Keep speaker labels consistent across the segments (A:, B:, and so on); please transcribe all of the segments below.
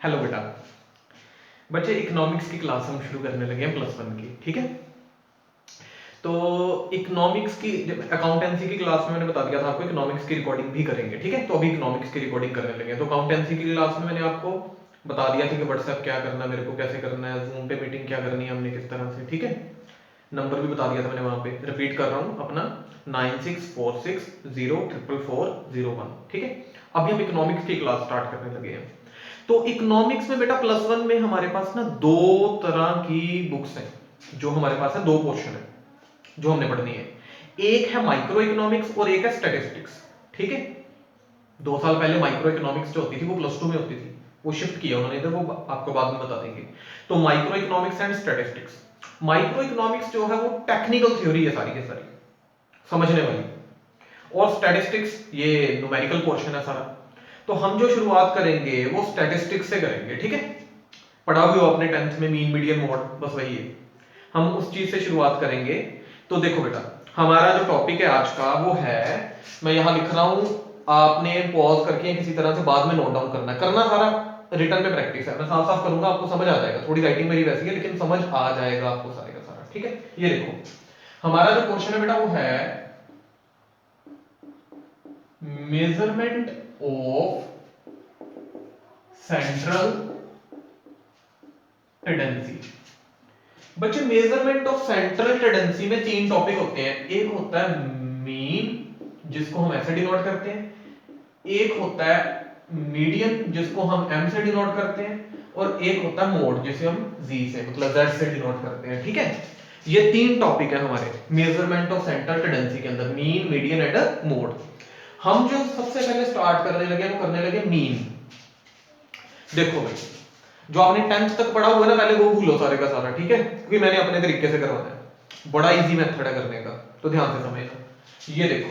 A: Hello बेटा। बच्चे economics की क्लास हम शुरू करने लगे हैं +1 की, ठीक है। तो इकोनॉमिक्स की अकाउंटेंसी की क्लास में मैंने बता दिया था आपको इकोनॉमिक्स की रिकॉर्डिंग भी करेंगे, ठीक है। तो अभी इकोनॉमिक्स की रिकॉर्डिंग करने लगे हैं। तो अकाउंटेंसी की क्लास में मैंने आपको बता दिया था कि व्हाट्सएप क्या करना है, मेरे को कैसे करना है, जूम पे मीटिंग क्या करनी है हमने किस तरह से, ठीक है। नंबर भी बता दिया था मैंने वहां पे, रिपीट कर रहा हूँ अपना 9646044401, ठीक है। अभी हम इकोनॉमिक्स की क्लास स्टार्ट करने लगे हैं। तो इकोनॉमिक्स में बेटा +1 में हमारे पास ना दो तरह की बुक्स हैं, जो हमारे पास है, दो पोर्शन है जो हमने पढ़नी है। एक है माइक्रो इकोनॉमिक्स और एक है स्टैटिस्टिक्स, ठीक है। 2 साल पहले माइक्रो इकोनॉमिक्स जो होती थी वो +2 में होती थी, वो शिफ्ट किया उन्होंने, तो वो आपको बाद में बता देंगे। तो micro economics and statistics. Micro economics जो है वो टेक्निकल थ्योरी है सारी की सारी, समझने वाली। और स्टैटिस्टिक्स ये न्यूमेरिकल पोर्शन है सारा। तो हम जो शुरुआत करेंगे वो स्टैटिस्टिक्स से करेंगे, ठीक है। पढ़ा भी हो अपने 10th में मीन मीडियन मोड, बस वही है। हम उस चीज से शुरुआत करेंगे। तो देखो बेटा, हमारा जो टॉपिक है आज का वो है, मैं यहां लिख रहा हूं, आपने पॉज करके किसी तरह से बाद में नोट डाउन करना है। करना सारा रिटर्न में प्रैक्टिस है, मैं साफ साफ करूंगा, आपको समझ आ जाएगा। थोड़ी राइटिंग मेरी वैसी है लेकिन समझ आ जाएगा आपको सारे का सारा, ठीक है। ये देखो हमारा जो क्वेश्चन है बेटा वो है मेजरमेंट ऑफ सेंट्रल टेंडेंसी। बच्चे मेजरमेंट ऑफ सेंट्रल टेंडेंसी में 3 टॉपिक होते हैं। एक होता है मीन, जिसको हम ऐसे डिनोट करते हैं। एक होता है मीडियन, जिसको हम एम से डिनोट करते हैं। और एक होता है मोड, जिसे हम जी से मतलब जेड से डिनोट करते हैं, ठीक है। ये 3 टॉपिक है हमारे मेजरमेंट ऑफ सेंट्रल टेंडेंसी के अंदर, मीन, मीडियन एंड मोड। हम जो सबसे पहले स्टार्ट करने लगे वो करने लगे मीन। देखो भाई, जो आपने 10th तक पढ़ा हुआ है ना, पहले वो भूलो सारे का सारा, ठीक है, क्योंकि मैंने अपने तरीके से करवाना है। बड़ा इजी मेथड है करने का, तो ध्यान से समझना। ये देखो,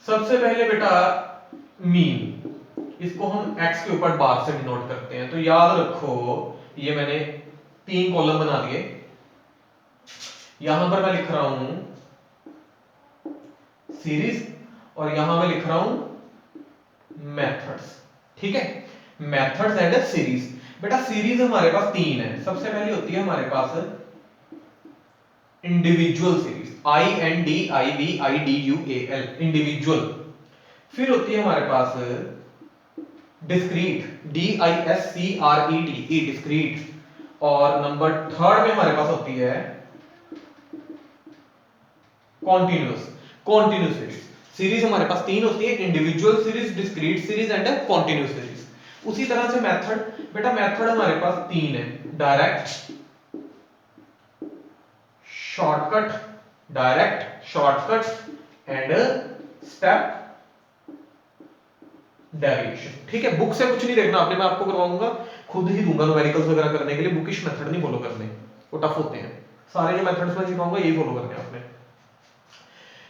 A: सबसे पहले बेटा मीन, इसको हम x के ऊपर बार से डिनोट करते हैं। तो याद रखो, ये मैंने 3 कॉलम बना दिए। यहां पर मैं लिख रहा हूं सीरीज, और यहां मैं लिख रहा हूं मेथड्स, ठीक है। Methods and series. बेटा सीरीज हमारे पास 3 है। सबसे पहली होती है हमारे पास इंडिविजुअल सीरीज, INDIVIDUAL, इंडिविजुअल। फिर होती है हमारे पास डिस्क्रीट, DISCRET, डिस्क्रीट। और नंबर 3rd में हमारे पास होती है कॉन्टिन्यूअस, कॉन्टिन्यूअस सीरीज। सीरीज हमारे पास 3 होती है, individual series, discrete series and continuous series. उसी तरह से मेथड, बेटा मेथड हमारे पास 3 है, direct, shortcut, direct shortcut and step derivation, ठीक है। बुक से कुछ नहीं देखना आपने, मैं आपको करवाऊंगा, खुद ही दूंगा न्यूमेरिकल्स वगैरह करने के लिए। बुकिश मेथड नहीं फॉलो करने, वो टफ होते हैं। सारे जो मेथड्स मैं सिखाऊंगा यही फॉलो करने हैं आपने।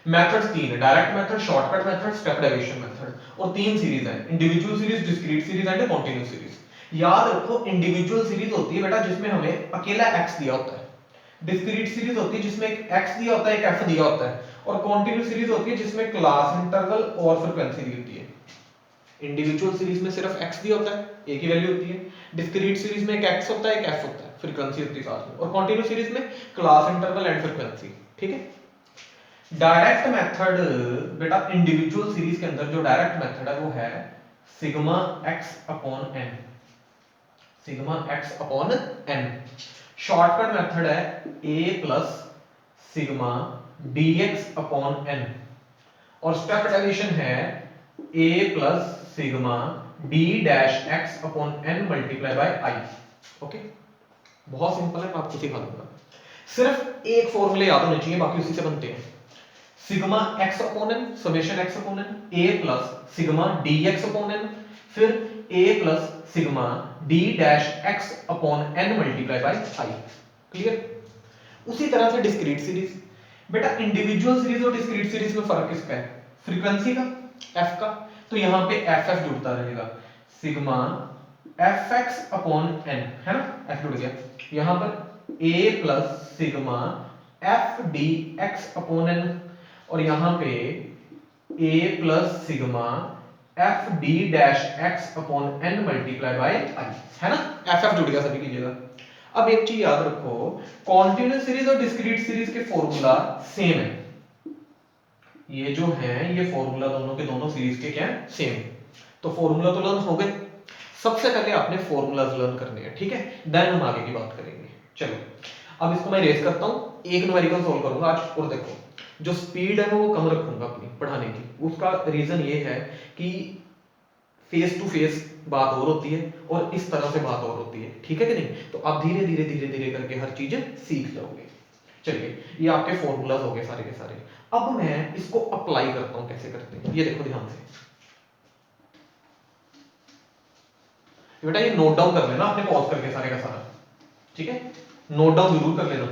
A: मेथड्स 3 है, direct method, shortcut method, step derivation method. और 3 सीरीज है, individual series, discrete series and continuous series. याद रखो, इंडिविजुअल सीरीज होती है बेटा जिसमें हमें अकेला x दिया होता है। डिस्क्रीट सीरीज होती है जिसमें एक x दिया होता है, एक f दिया होता है। और कॉन्टिन्यूअस सीरीज होती है जिसमें क्लास, इंटरवल और फ्रीक्वेंसी दी होती है। इंडिविजुअल सीरीज में सिर्फ x दिया होता है, एक ही वैल्यू होती है। डिस्क्रीट सीरीज में एक x होता है, एक f होता है, फ्रीक्वेंसी होती है साथ में। और कॉन्टिन्यूअस सीरीज में क्लास, इंटरवल एंड फ्रीक्वेंसी, ठीक है। डायरेक्ट मेथड बेटा, इंडिविजुअल सीरीज के अंदर जो डायरेक्ट मेथड है वो है sigma x upon n, sigma x upon n। Shortcut method है a plus sigma dx upon n। और स्टेप डेरिवेशन है a plus sigma d dash x upon n multiply by i। Okay, बहुत simple है, मैं आपको सिखा दूंगा। सिर्फ एक फॉर्मूले याद होने चाहिए, बाकी उसी से बनते हैं। Sigma x upon n, summation x upon n, a plus sigma dx upon n, फिर a plus sigma d dash x upon n multiply by i। Clear. उसी तरह से डिस्क्रीट सीरीज, बेटा इंडिविजुअल सीरीज और डिस्क्रीट सीरीज में फर्क किसका है? फ्रीक्वेंसी का, f का। तो यहां पे ff जुड़ता रहेगा, सिग्मा fx अपॉन n, है ना, f जुड़ गया। यहां पर a plus sigma f dx upon n, और यहां पे a plus sigma F D dash x upon N multiply by I, है ना, एफ एफ जुड़ गया सभी कीजिएगा। अब एक चीज याद रखो, कॉन्टिन्यूस सीरीज और डिस्क्रीट सीरीज के फॉर्मूला सेम है। ये जो है ये फॉर्मूला दोनों के दोनों सीरीज के क्या है, सेम। तो फॉर्मूला तो लर्न हो गए। सबसे पहले आपने फॉर्मूलाज लर्न करने हैं, ठीक है, देन हम आगे की बात करेंगे। चलो अब इसको मैं रेस करता हूं, एक न्यूमेरिकल सॉल्व करूंगा आज। और देखो जो स्पीड है वो कम रखूंगा अपनी पढ़ाने की। उसका रीजन ये है कि फेस टू फेस बात और होती है और इस तरह से बात और होती है, ठीक है कि नहीं। तो आप धीरे धीरे धीरे धीरे करके हर चीज सीख जाओगे। चलिए ये आपके फॉर्मूलाज हो गए सारे के सारे। अब मैं इसको अप्लाई करता हूं, कैसे करते हैं ये देखो ध्यान से। बेटा ये नोट डाउन कर लेना आपने पॉज करके सारे का सारा, ठीक है, नोट डाउन जरूर कर लेना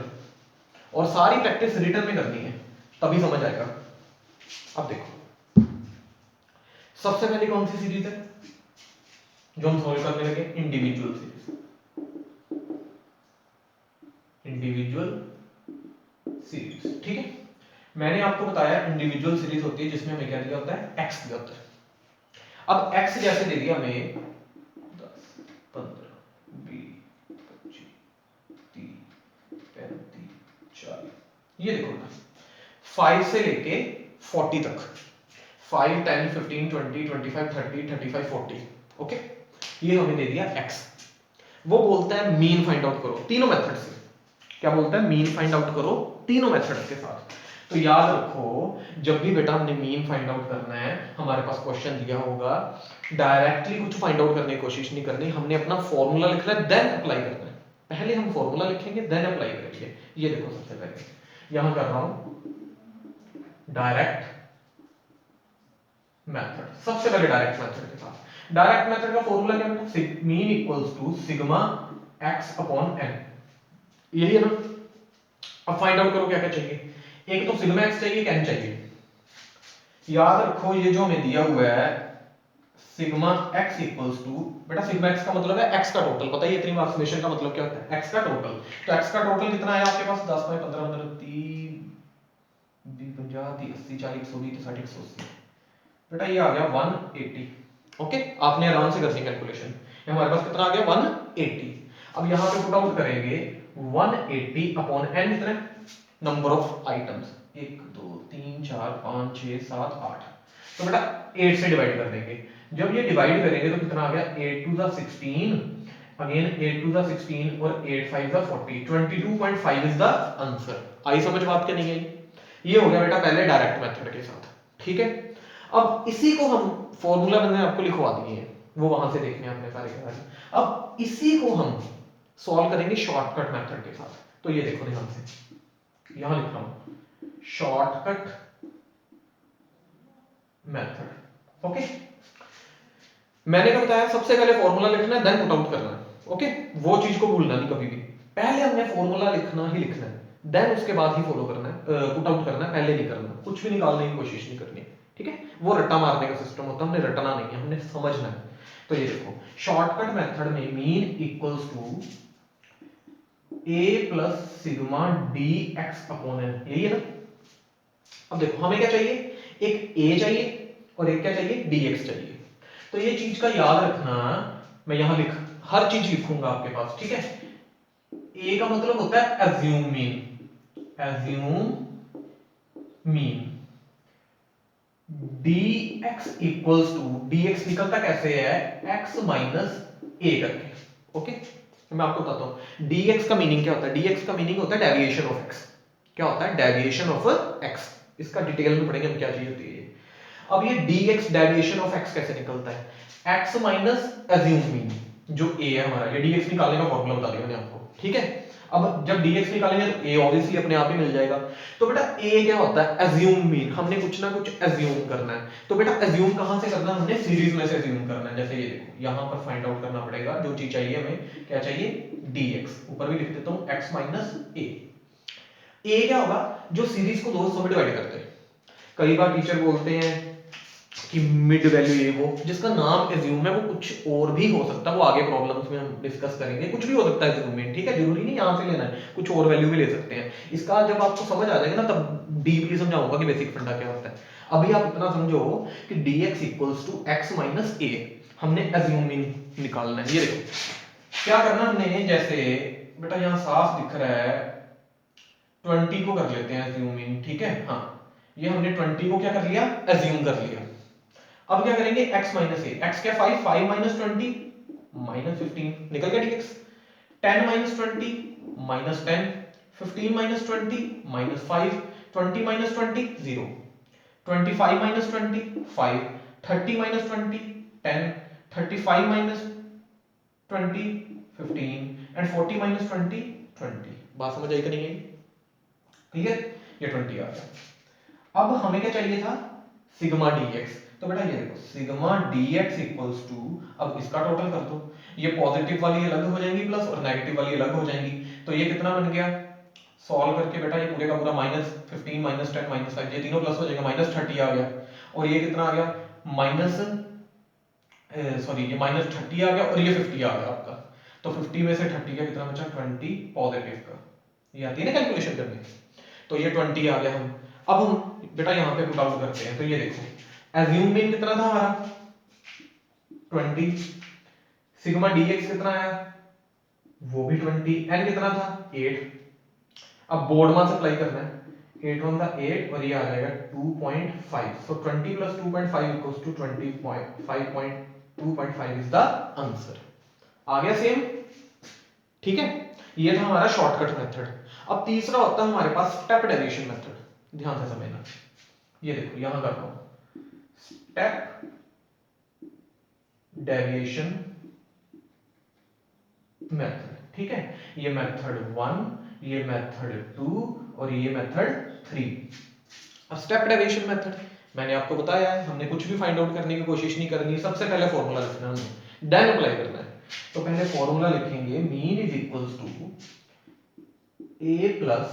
A: और सारी प्रैक्टिस रिटर्न में करनी है, तभी समझ आएगा। अब देखो सबसे पहले कौन सी सीरीज है जो हम सॉल्व करने लगे, इंडिविजुअल सीरीज। इंडिविजुअल सीरीज, ठीक है। मैंने आपको बताया इंडिविजुअल सीरीज होती है जिसमें हमें क्या दिया होता है, एक्स दिया होता है। अब एक्स जैसे दे दिया हमें 10 15 20 25 30 35 40, ये देखो ना 5 से लेके 40 तक, 5 10 15 20 25 30 35 40, ओके। ये हमें दे दिया x। वो बोलता है मीन फाइंड आउट करो तीनों मेथड से। क्या बोलता है, मीन फाइंड आउट करो तीनों मेथड के साथ। तो याद रखो जब भी बेटा हमने मीन फाइंड आउट करना है, हमारे पास क्वेश्चन दिया होगा, डायरेक्टली कुछ फाइंड आउट करने की कोशिश नहीं करनी, हमने अपना फॉर्मूला लिखना है देन अप्लाई करना है। पहले हम फॉर्मूला लिखेंगे देन अप्लाई करेंगे। ये देखो सबसे पहले यहां कर रहा हूं डायरेक्ट मेथड। सबसे पहले डायरेक्ट मेथड के साथ, डायरेक्ट मेथड का फॉर्मूला क्या है, mean equals to sigma X upon N, यही है ना। अब फाइंड आउट करो क्या क्या चाहिए, एक तो सिग्मा एक्स चाहिए, एक एन चाहिए। याद रखो ये जो हमें दिया हुआ है सिग्मा एक्स इक्वल्स टू, बेटा सिग्मा एक्स का मतलब है एक्स का टोटल, पता है इतनी अप्रोक्सीमेशन का मतलब क्या होता है, एक्स का टोटल। तो एक्स का टोटल कितना आया आपके पास, 10 5 15 15 30 50 30 80 40 120 60 180, बेटा ये आ गया 180, ओके। आपने आराम से करनी कैलकुलेशन, ये हमारे पास कितना आ गया 180। अब यहां पे पुट आउट करेंगे 180 अपॉन n, कितने नंबर ऑफ आइटम्स 1 2 3 4 5 6 7 8, तो बेटा 8 से डिवाइड कर देंगे। जब ये डिवाइड करेंगे तो कितना आ गया 8 2 16, अगेन 8 2 16 और 8 5 40, 22.5 इज द आंसर। आई समझ बात क्या नहीं आई। ये हो गया बेटा पहले डायरेक्ट मेथड के साथ, ठीक है। अब इसी को हम फॉर्मूला मैंने आपको लिखवा दिए हैं, वो वहां से देखने हैं अपने सारे के सारे। अब इसी को हम सॉल्व करेंगे शॉर्टकट मेथड के साथ। तो ये देखो ध्यान से, यहां लिख रहा हूं शॉर्टकट मेथड, ओके। मैंने क्या बताया, सबसे पहले फॉर्मूला लिखना है देन पुट आउट करना है, ओके। वो चीज को भूलना नहीं कभी भी, पहले हमने फॉर्मूला लिखना ही लिखना है, देन उसके बाद ही फॉलो करना है, पुट आउट करना है, पहले नहीं करना, कुछ भी निकालने की कोशिश नहीं करनी, ठीक है। वो रट्टा मारने का सिस्टम होता है, हमने रटना नहीं है, हमने समझना है। तो ये देखो शॉर्टकट मेथड में mean equals to a plus sigma D X upon N, यही है ना। अब देखो हमें क्या चाहिए, एक a चाहिए और एक क्या चाहिए, dx चाहिए। तो ये चीज का याद रखना, मैं यहां हर चीज लिखूंगा आपके पास, ठीक है। a का मतलब होता है assume mean, assume mean, dx equals to, dx निकलता कैसे है, x माइनस a करके, ओके। मैं आपको बताता हूं dx का मीनिंग क्या होता है, dx का मीनिंग होता है डेविएशन ऑफ x। क्या होता है, डेविएशन ऑफ x। इसका डिटेल में पढ़ेंगे हम क्या चीज होती है। अब ये dx डेविएशन ऑफ x कैसे निकलता है, x माइनस एज्यूम मीन जो a है हमारा, ये dx निकालने का फॉर्मूला बता दिया मैंने आपको, ठीक है। अब जब dx निकालेंगे तो a ऑब्वियसली अपने आप ही मिल जाएगा। तो बेटा a क्या होता है, एज्यूम मीन, हमने कुछ ना कुछ एज्यूम करना है। तो बेटा एज्यूम कहां से करना है, हमने सीरीज में से एज्यूम करना है। जैसे ये देखो यहां पर फाइंड आउट करना पड़ेगा, जो चीज चाहिए हमें, क्या चाहिए, dx, ऊपर भी लिख देता हूं x माइनस a। a क्या होगा, जो सीरीज को 200 में डिवाइड करते हैं। कई बार टीचर बोलते हैं कि मिड वैल्यू ये वो जिसका नाम एज्यूम है वो कुछ और भी हो सकता है, वो आगे प्रॉब्लम्स में हम डिस्कस करेंगे, कुछ भी हो सकता है एज्यूम में, ठीक है, जरूरी नहीं यहाँ से लेना है, कुछ और वैल्यू भी ले सकते हैं। इसका जब आपको समझ आ जाएगा ना तब डीपली समझाऊंगा कि बेसिक फंडा क्या होता है। अभी आप इतना समझो कि dx equals to x minus a, हमने एज्यूमिंग निकालना है। ये देखो क्या करना हमने, जैसे बेटा यहाँ साफ दिख रहा है 20 को कर लेते हैं एज्यूमिंग, ठीक है, हाँ ये हमने 20 को क्या कर लिया, एज्यूम कर लिया। अब क्या करेंगे x माइनस ए, x क्या 5, 5 माइनस 20 माइनस 15, निकल गया dx। 10 minus 20 minus 10, 15 minus 20 minus 5, 20 minus 20 0, 25 minus 20 5, 30 minus 20 10, 35 minus 20 15 and 40 minus 20 20। बात समझ आई कि नहीं आई? क्लियर? ये 20 आ गया। अब हमें क्या चाहिए था, सिग्मा dx। तो बेटा ये देखो सिग्मा dx इक्वल्स टू, अब इसका टोटल कर दो, ये पॉजिटिव वाली अलग हो जाएंगी प्लस और नेगेटिव वाली अलग हो जाएंगी, तो ये कितना बन गया, सॉल्व करके बेटा ये पूरे का पूरा माइनस 15 माइनस 10 माइनस 5, ये तीनों प्लस हो जाएगा, माइनस 30 आ गया, और ये कितना आ गया माइनस, सॉरी ये माइनस 30 आ गया और ये 50 आ गया आपका, तो 50 में से 30 का कितना बचा 20 पॉजिटिव का, ये आती है ना कैलकुलेशन करने, तो ये 20 आ गया। हम अब हम बेटा यहाँ पे पुट आउट करते हैं, तो ये देखो एज्यूम मीन कितना था हमारा 20, सिग्मा dx कितना आया वो भी 20, n कितना था 8, अब बोर्ड में सप्लाई करना है, 8 1 का 8 और ये आ जाएगा 2.5, so 20 plus 2.5 equals to 25.2.5 is the answer. आ गया सेम, ठीक है, ये था हमारा शॉर्टकट मेथड। अब तीसरा होता है हमारे पास स्टेप डेविएशन मेथड, ध्यान से समझना, ये देखो यहां कर रहा हूं स्टेप डेविएशन मेथड, ठीक है, ये मेथड 1, ये मेथड 2 और ये मेथड 3। अब स्टेप डेविएशन मेथड मैंने आपको बताया है, हमने कुछ भी फाइंड आउट करने की कोशिश नहीं करनी, सबसे पहले फॉर्मूला लिखना है, हमने देन अप्लाई करना है। तो पहले फॉर्मूला लिखेंगे mean is equals to a plus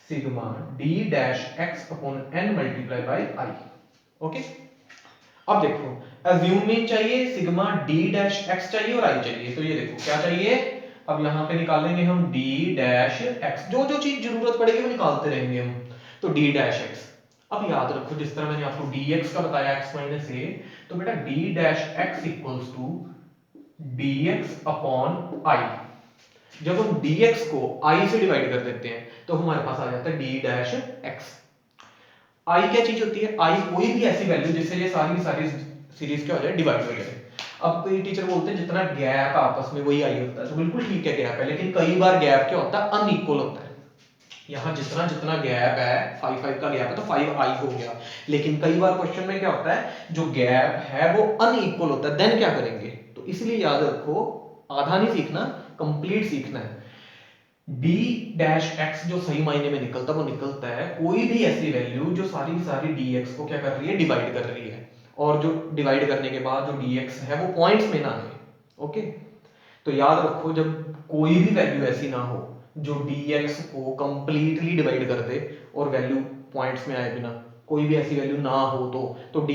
A: sigma d dash x upon n multiply by i, okay. अब देखो एज्यूम मीन चाहिए, सिग्मा d डैश x चाहिए और i चाहिए, तो ये देखो क्या चाहिए, अब यहां पे निकालेंगे हम d डैश x, जो जो चीज जरूरत पड़ेगी वो निकालते रहेंगे हम, तो d डैश x। अब याद रखो जिस तरह मैंने आपको dx का बताया x माइनस a, तो बेटा d dash x equals to dx upon i, जब हम dx को i से डिवाइड कर देते हैं तो हमारे पास आ जाता है d डैश x। i क्या चीज होती है, i कोई भी ऐसी वैल्यू जिससे ये सारी सारी सीरीज क्या हो जाए डिवाइड हो जाए। अब कोई टीचर बोलते हैं जितना गैप आपस में वही i होता है, तो बिल्कुल ठीक है गैप है, लेकिन कई बार गैप क्या होता है अनइक्वल होता है। यहाँ जितना जितना गैप है 5 5 का गैप है तो 5i हो गया, लेकिन कई बार क्वेश्चन में क्या होता है जो गैप है वो अनइक्वल होता है, देन क्या करेंगे, तो इसलिए याद रखो आधा नहीं सीखना कंप्लीट सीखना है। d डैश x जो सही मायने में निकलता है वो निकलता है कोई भी ऐसी वैल्यू जो सारी सारी dx को क्या कर रही है डिवाइड कर रही है, और जो डिवाइड करने के बाद जो dx है वो पॉइंट्स में ना आए, ओके। तो याद रखो जब कोई भी वैल्यू ऐसी ना हो जो dx को कंप्लीटली डिवाइड कर दे और वैल्यू पॉइंट्स में आए बिना, कोई भी ऐसी वैल्यू ना हो तो d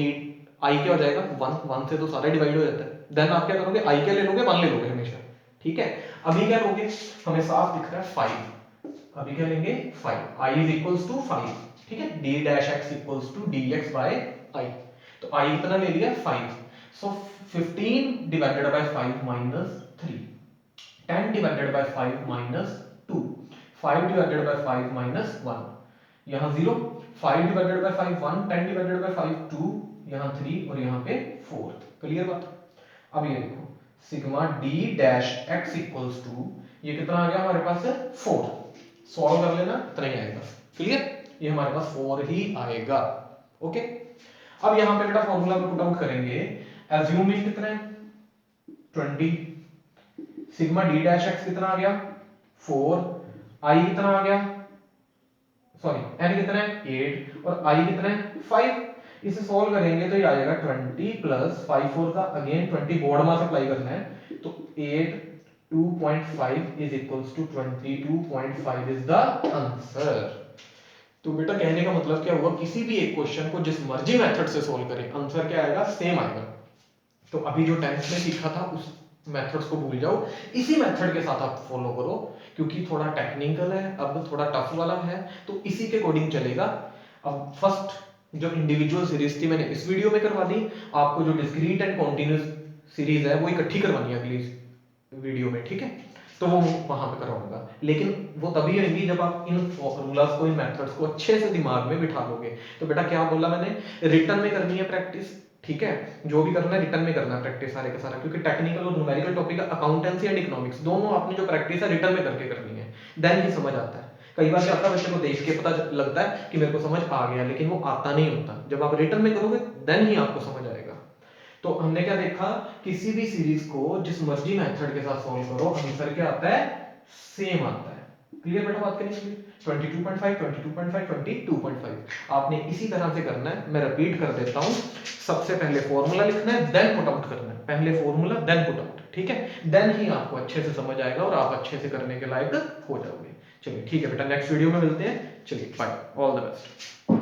A: i क्या हो जाएगा 1, 1 से तो सारा डिवाइड हो जाता है, देन आप क्या करोगे i क्या ले लोगे 1 ले लोगे हमेशा, ठीक है। अभी क्या लोगे, हमें साफ दिख रहा है 5, अभी क्या लेंगे 5, i इज इक्वल्स टू 5, ठीक है, d dash x equals to dx by i, तो i कितना ले लिया 5, so 15 divided by 5 minus 3, 10 divided by 5 minus 2, 5 divided by 5 minus 1, यहाँ 0, 5 डिवाइडेड बाय 5 1, 10 डिवाइडेड बाय 5 2, यहाँ 3 और यहाँ पे 4, क्लियर बात। अब ये देखो sigma d dash x equals to, ये कितना आ गया हमारे पास 4, सॉल्व कर लेना इतना ही आएगा, क्लियर, ये हमारे पास 4 ही आएगा, ओके। अब यहाँ पे बेटा फॉर्मूला में पुट आउट करेंगे, एज्यूम मीन कितना है 20, सिग्मा d डैश x कितना आ गया 4, i कितना आ गया, सॉरी n कितना है 8 और i कितना है 5, इसे सॉल्व करेंगे तो ये आ जाएगा 20 प्लस 5 4 का अगेन 20 बोर्ड में अप्लाई करना है, तो 8 2.5 is equals to 22.5 is the answer. तो बेटा कहने का मतलब क्या हुआ, किसी भी एक क्वेश्चन को जिस मर्जी मेथड से सोल्व करें, आंसर क्या आएगा, सेम आएगा। तो अभी जो 10th में सीखा था उस मेथड्स को भूल जाओ, इसी मेथड के साथ आप फॉलो करो, क्योंकि थोड़ा टेक्निकल है, अब थोड़ा टफ वाला है, तो इसी के अकॉर्डिंग चलेगा। अब फर्स्ट जो इंडिविजुअल सीरीज थी मैंने इस वीडियो में करवा दी, आपको जो डिस्क्रीट एंड कॉन्टिन्यूस सीरीज है वो इकट्ठी करवानी है अगली वीडियो में, ठीक है, तो वो वहां पे करवाऊंगा। लेकिन वो तभी होगी जब आप इन फॉर्मूलाज को, इन मेथड्स को अच्छे से दिमाग में बिठा लोगे। तो बेटा क्या बोला मैंने, रिटर्न में करनी है प्रैक्टिस, ठीक है, जो भी करना है रिटर्न में करना है प्रैक्टिस सारे का सारा, क्योंकि टेक्निकल और न्यूमेरिकल टॉपिक है, अकाउंटेंसी एंड इकोनॉमिक्स दोनों आपने जो प्रैक्टिस है रिटर्न में करके करनी है, देन ही समझ आता है। कई बार क्या होता है बच्चे को देख के पता लगता है कि मेरे को समझ आ गया, लेकिन वो आता नहीं होता, जब आप रिटर्न में करोगे देन ही आपको समझ आएगा। तो हमने क्या देखा, किसी भी सीरीज को जिस मर्जी मेथड के साथ सॉल्व करो, आंसर क्या आता है, सेम आता है। क्लियर बेटा बात करनी चाहिए। 22.5 22.5 22.5 आपने इसी तरह से करना है। मैं रिपीट कर देता हूं, सबसे पहले फॉर्मूला लिखना है, देन पुट आउट करना है, पहले फॉर्मूला देन पुट आउट, ठीक है, देन ही आपको अच्छे से समझ आएगा और आप अच्छे से करने के लायक हो जाओगे। चलिए ठीक है बेटा, नेक्स्ट वीडियो में मिलते हैं, चलिए बाय, ऑल द बेस्ट।